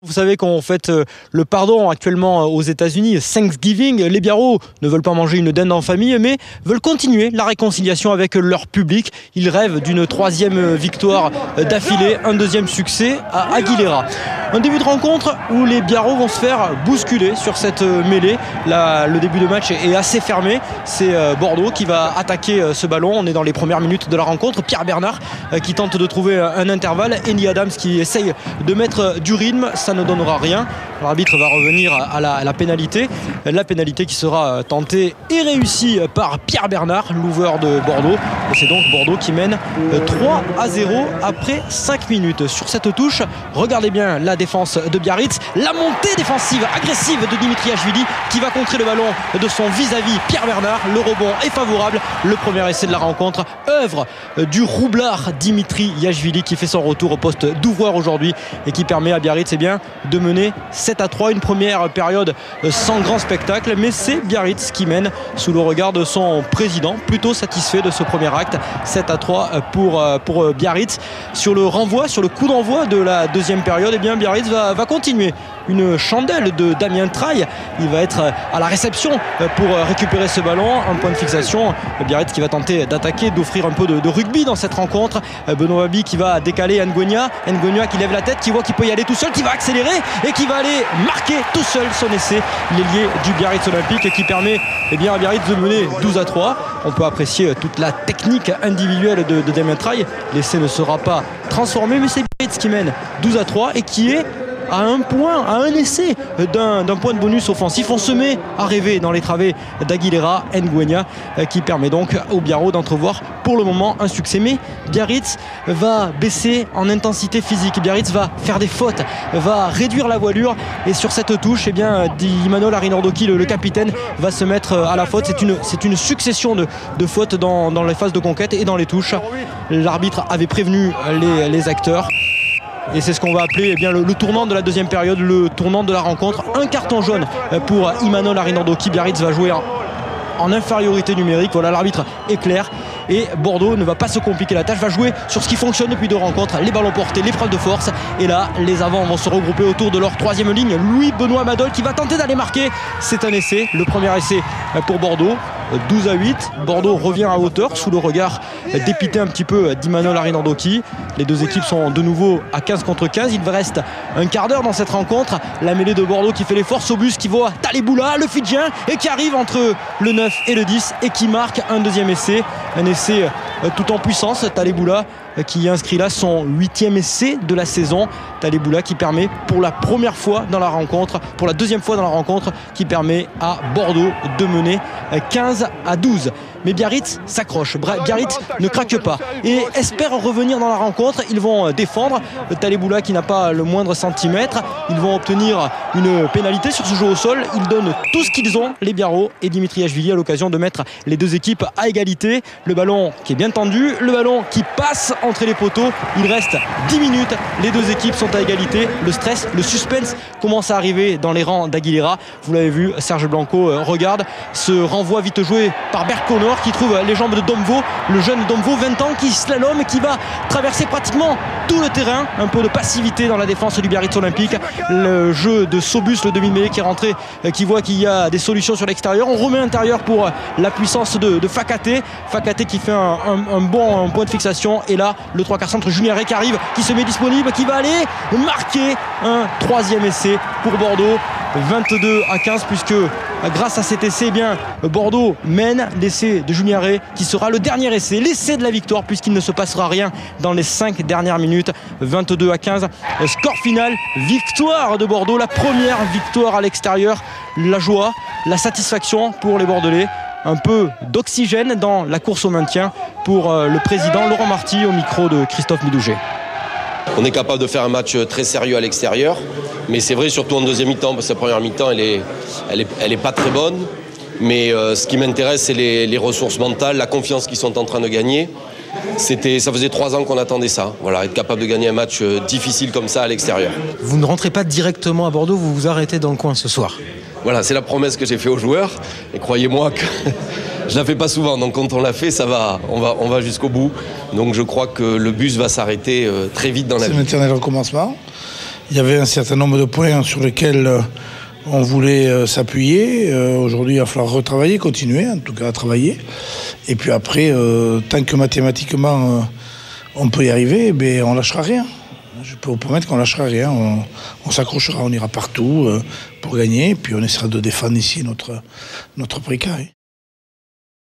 Vous savez qu'on fête le pardon actuellement aux États-Unis, Thanksgiving. Les Biarros ne veulent pas manger une dinde en famille, mais veulent continuer la réconciliation avec leur public. Ils rêvent d'une troisième victoire d'affilée, un deuxième succès à Aguilera. Un début de rencontre où les Biarros vont se faire bousculer sur cette mêlée. Le début de match est assez fermé. C'est Bordeaux qui va attaquer ce ballon. On est dans les premières minutes de la rencontre. Pierre Bernard qui tente de trouver un intervalle. Eni Adams qui essaye de mettre du rythme. Ça ne donnera rien. L'arbitre va revenir à la pénalité. La pénalité qui sera tentée et réussie par Pierre Bernard, l'ouvreur de Bordeaux. Et c'est donc Bordeaux qui mène 3-0 après 5 minutes. Sur cette touche, regardez bien la défense de Biarritz. La montée défensive agressive de Dimitriashvili qui va contrer le ballon de son vis-à-vis Pierre Bernard. Le rebond est favorable. Le premier essai de la rencontre, œuvre du roublard Dimitriashvili qui fait son retour au poste d'ouvreur aujourd'hui et qui permet à Biarritz de mener 7-3, une première période sans grand spectacle, mais c'est Biarritz qui mène sous le regard de son président, plutôt satisfait de ce premier acte. 7-3 pour Biarritz. Sur le renvoi, sur le coup d'envoi de la deuxième période, Biarritz va continuer. Une chandelle de Damien Traille, il va être à la réception pour récupérer ce ballon, un point de fixation. Biarritz qui va tenter d'attaquer, d'offrir un peu de rugby dans cette rencontre. Benoît Babi qui va décaler Ngogna qui lève la tête, qui voit qu'il peut y aller tout seul, qui va accélérer et qui va aller marquer tout seul son essai. L'ailier du Biarritz Olympique qui permet à Biarritz de mener 12-3. On peut apprécier toute la technique individuelle de Damien Traille. L'essai ne sera pas transformé, mais c'est Biarritz qui mène 12-3 et qui est à un essai d'un point de bonus offensif. On se met à rêver dans les travées d'Aguilera, Ngogna qui permet donc aux Biarros d'entrevoir pour le moment un succès. Mais Biarritz va baisser en intensité physique. Biarritz va faire des fautes, va réduire la voilure et sur cette touche, Imanol Arinordoki, le capitaine, va se mettre à la faute. C'est une succession de fautes dans les phases de conquête et dans les touches. L'arbitre avait prévenu les acteurs. Et c'est ce qu'on va appeler le tournant de la deuxième période, le tournant de la rencontre. Un carton jaune pour Imanol Arinordoki. Biarritz va jouer en infériorité numérique. Voilà, l'arbitre est clair. Et Bordeaux ne va pas se compliquer la tâche, va jouer sur ce qui fonctionne depuis deux rencontres, les ballons portés, l'épreuve de force. Et là, les avants vont se regrouper autour de leur troisième ligne. Louis-Benoît Madol qui va tenter d'aller marquer. C'est un essai, le premier essai pour Bordeaux. 12-8, Bordeaux revient à hauteur sous le regard dépité un petit peu d'Imanol Arinordoki. Les deux équipes sont de nouveau à 15 contre 15. Il reste un quart d'heure dans cette rencontre. La mêlée de Bordeaux qui fait l'effort, Sobus qui voit Taleboula, le Fidjien, et qui arrive entre le 9 et le 10 et qui marque un deuxième essai. Un essai tout en puissance, Taleboula qui inscrit là son 8e essai de la saison. Taleboula qui permet pour la première fois dans la rencontre, pour la deuxième fois dans la rencontre, qui permet à Bordeaux de mener 15-12. Mais Biarritz s'accroche, Biarritz ne craque pas et espère revenir dans la rencontre. Ils vont défendre, Taleboula qui n'a pas le moindre centimètre. Ils vont obtenir une pénalité sur ce jeu au sol. Ils donnent tout ce qu'ils ont, les Biarros, et Dimitriashvili à l'occasion de mettre les deux équipes à égalité. Le ballon qui est bien tendu, le ballon qui passe entre les poteaux. Il reste 10 minutes, les deux équipes sont à égalité. Le stress, le suspense commence à arriver dans les rangs d'Aguilera. Vous l'avez vu, Serge Blanco regarde ce renvoi vite joué par Berconor qui trouve les jambes de Domvo, le jeune Domvo, 20 ans, qui slalom et qui va traverser pratiquement tout le terrain. Un peu de passivité dans la défense du Biarritz Olympique. Le jeu de Sobus, le demi-mêlée qui est rentré, qui voit qu'il y a des solutions sur l'extérieur. On remet intérieur pour la puissance de Fakaté. Fakaté qui fait un bon point de fixation. Et là, le 3/4 centre Juniare qui arrive, qui se met disponible, qui va aller marquer un troisième essai pour Bordeaux. 22-15 puisque grâce à cet essai, Bordeaux mène. L'essai de Juniare qui sera le dernier essai, l'essai de la victoire puisqu'il ne se passera rien dans les 5 dernières minutes. 22-15, score final, victoire de Bordeaux, la première victoire à l'extérieur. La joie, la satisfaction pour les Bordelais. Un peu d'oxygène dans la course au maintien pour le président Laurent Marty au micro de Christophe Midouget. On est capable de faire un match très sérieux à l'extérieur, mais c'est vrai surtout en deuxième mi-temps, parce que la première mi-temps elle est pas très bonne. Mais ce qui m'intéresse, c'est les ressources mentales, la confiance qu'ils sont en train de gagner. Ça faisait 3 ans qu'on attendait ça, être capable de gagner un match difficile comme ça à l'extérieur. Vous ne rentrez pas directement à Bordeaux, vous vous arrêtez dans le coin ce soir. Voilà, c'est la promesse que j'ai faite aux joueurs, et croyez-moi que je la fais pas souvent, donc quand on l'a fait, ça va, on va jusqu'au bout. Donc je crois que le bus va s'arrêter très vite dans la vie. C'est l'éternel recommencement. il y avait un certain nombre de points sur lesquels on voulait s'appuyer. Aujourd'hui, il va falloir retravailler, continuer en tout cas à travailler. Et puis après, tant que mathématiquement on peut y arriver, on ne lâchera rien. Je peux vous promettre qu'on ne lâchera rien. On s'accrochera, on ira partout pour gagner. Puis on essaiera de défendre ici notre précaré.